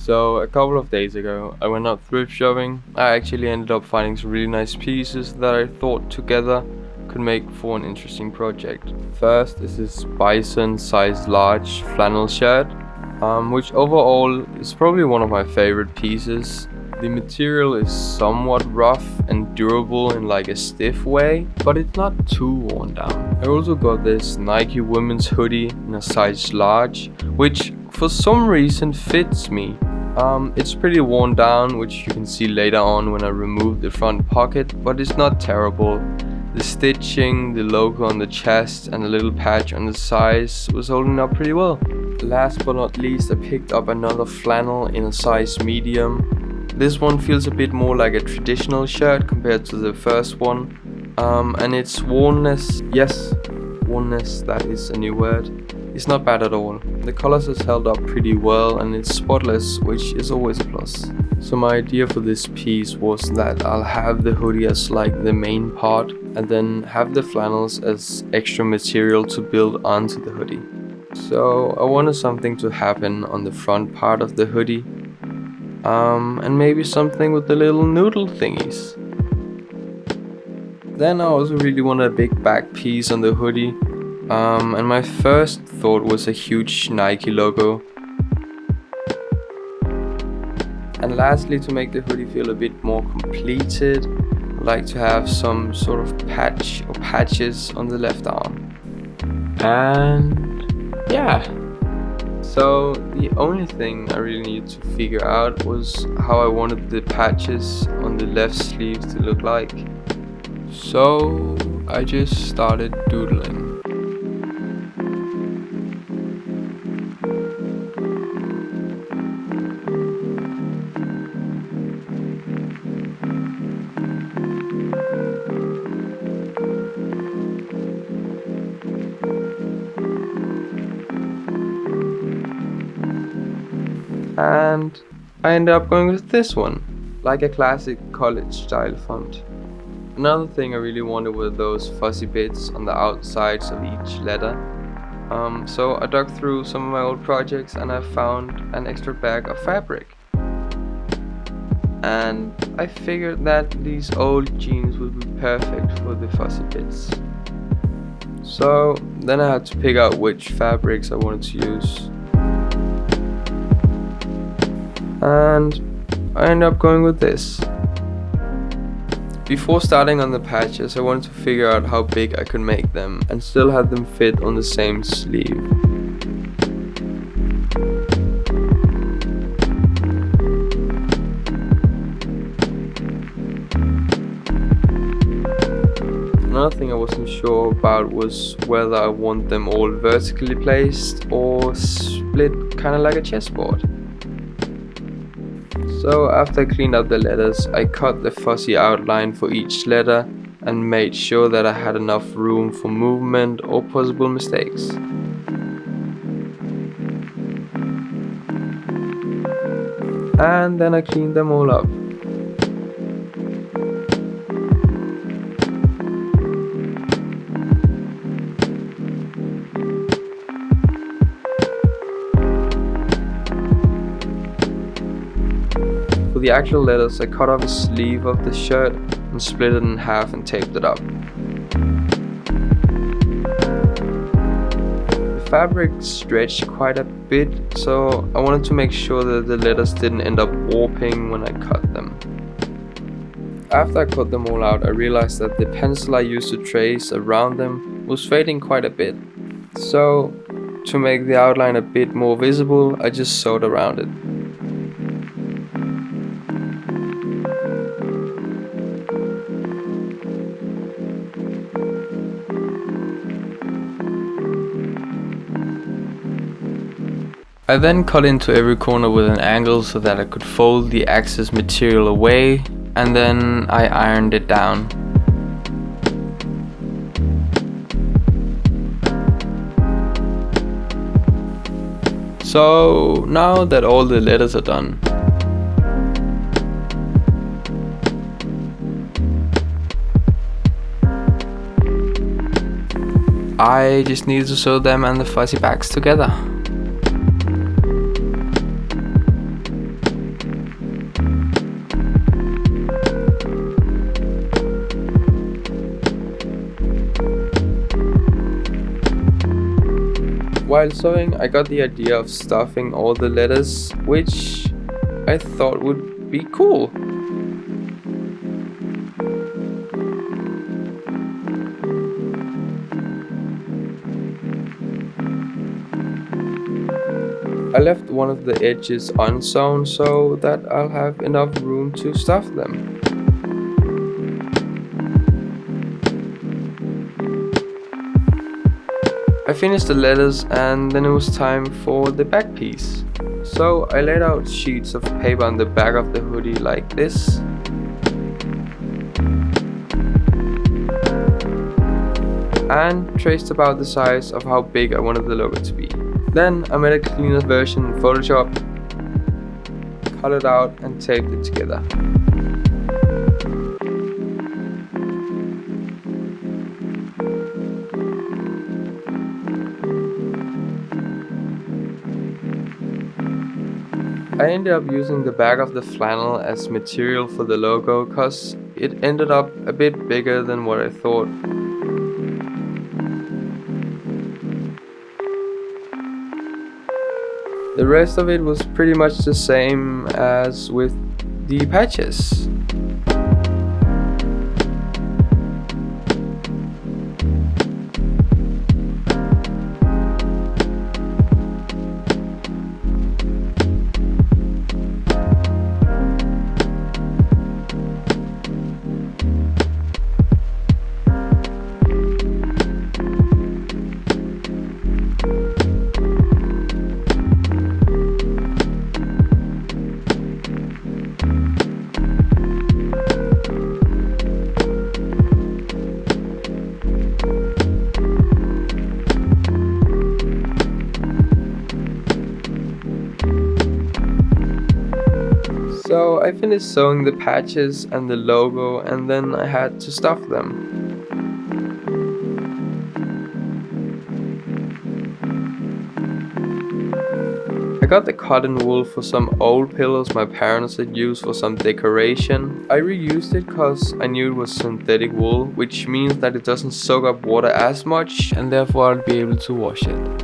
So, a couple of days ago, I went out thrift shopping. I actually ended up finding some really nice pieces that I thought together could make for an interesting project. First is this bison size large flannel shirt, which overall is probably one of my favorite pieces. The material is somewhat rough and durable in like a stiff way, but it's not too worn down. I also got this Nike women's hoodie in a size large, which for some reason fits me. It's pretty worn down, which you can see later on when I remove the front pocket, but it's not terrible. The stitching, the logo on the chest, and the little patch on the sides was holding up pretty well. Last but not least, I picked up another flannel in a size medium. This one feels a bit more like a traditional shirt compared to the first one, and its wornness, yes, wornness, that is a new word, is not bad at all. The colors has held up pretty well and it's spotless, which is always a plus. So my idea for this piece was that I'll have the hoodie as like the main part and then have the flannels as extra material to build onto the hoodie. So I wanted something to happen on the front part of the hoodie. And maybe something with the little noodle thingies. Then I also really wanted a big back piece on the hoodie. And my first thought was a huge Nike logo. And lastly, to make the hoodie feel a bit more completed, I'd like to have some sort of patch or patches on the left arm. And yeah. So the only thing I really needed to figure out was how I wanted the patches on the left sleeve to look like. So I just started doodling. And I ended up going with this one, like a classic college style font. Another thing I really wanted were those fuzzy bits on the outsides of each letter. So I dug through some of my old projects and I found an extra bag of fabric. And I figured that these old jeans would be perfect for the fuzzy bits. So then I had to pick out which fabrics I wanted to use. And I ended up going with this. Before starting on the patches, I wanted to figure out how big I could make them and still have them fit on the same sleeve. Another thing I wasn't sure about was whether I want them all vertically placed or split kind of like a chessboard. So after I cleaned up the letters, I cut the fuzzy outline for each letter and made sure that I had enough room for movement or possible mistakes. And then I cleaned them all up. For the actual letters, I cut off a sleeve of the shirt and split it in half and taped it up. The fabric stretched quite a bit, so I wanted to make sure that the letters didn't end up warping when I cut them. After I cut them all out, I realized that the pencil I used to trace around them was fading quite a bit. So, to make the outline a bit more visible, I just sewed around it. I then cut into every corner with an angle so that I could fold the excess material away, and then I ironed it down. So now that all the letters are done, I just needed to sew them and the fuzzy bags together. While sewing, I got the idea of stuffing all the letters, which I thought would be cool. I left one of the edges unsewn so that I'll have enough room to stuff them. I finished the letters and then it was time for the back piece. So I laid out sheets of paper on the back of the hoodie like this. And traced about the size of how big I wanted the logo to be. Then I made a cleaner version in Photoshop, cut it out and taped it together. I ended up using the back of the flannel as material for the logo cause it ended up a bit bigger than what I thought. The rest of it was pretty much the same as with the patches. So I finished sewing the patches and the logo and then I had to stuff them. I got the cotton wool for some old pillows my parents had used for some decoration. I reused it cause I knew it was synthetic wool, which means that it doesn't soak up water as much and therefore I'll be able to wash it.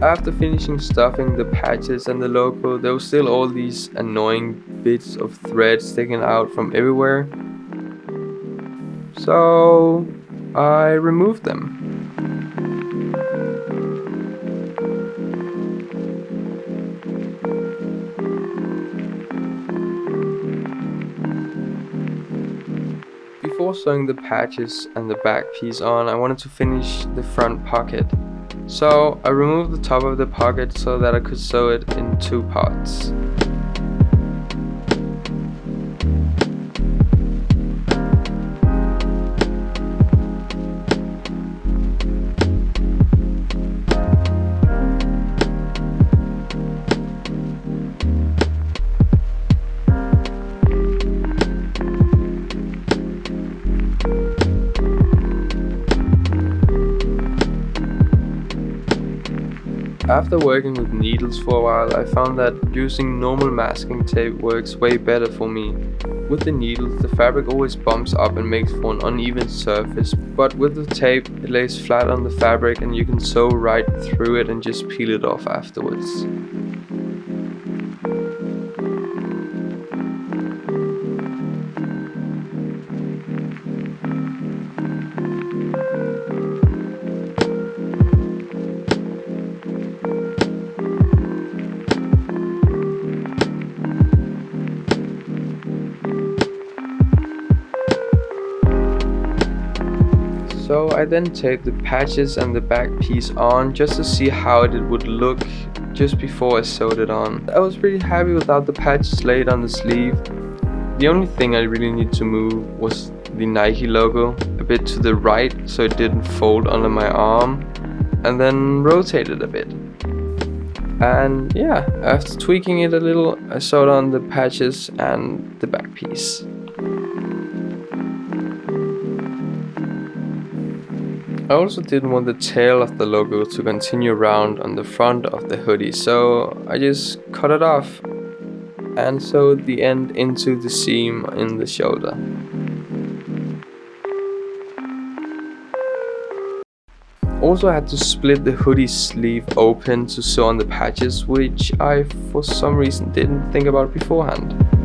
After finishing stuffing the patches and the logo, there was still all these annoying bits of thread sticking out from everywhere. So I removed them. Before sewing the patches and the back piece on, I wanted to finish the front pocket. So I removed the top of the pocket so that I could sew it in two parts. After working with needles for a while, I found that using normal masking tape works way better for me. With the needles, the fabric always bumps up and makes for an uneven surface, but with the tape, it lays flat on the fabric and you can sew right through it and just peel it off afterwards. So I then taped the patches and the back piece on just to see how it would look just before I sewed it on. I was pretty happy without the patches laid on the sleeve. The only thing I really need to move was the Nike logo a bit to the right so it didn't fold under my arm, and then rotate it a bit. And yeah, after tweaking it a little, I sewed on the patches and the back piece. I also didn't want the tail of the logo to continue around on the front of the hoodie, so I just cut it off and sewed the end into the seam in the shoulder. Also, I had to split the hoodie sleeve open to sew on the patches, which I for some reason didn't think about beforehand.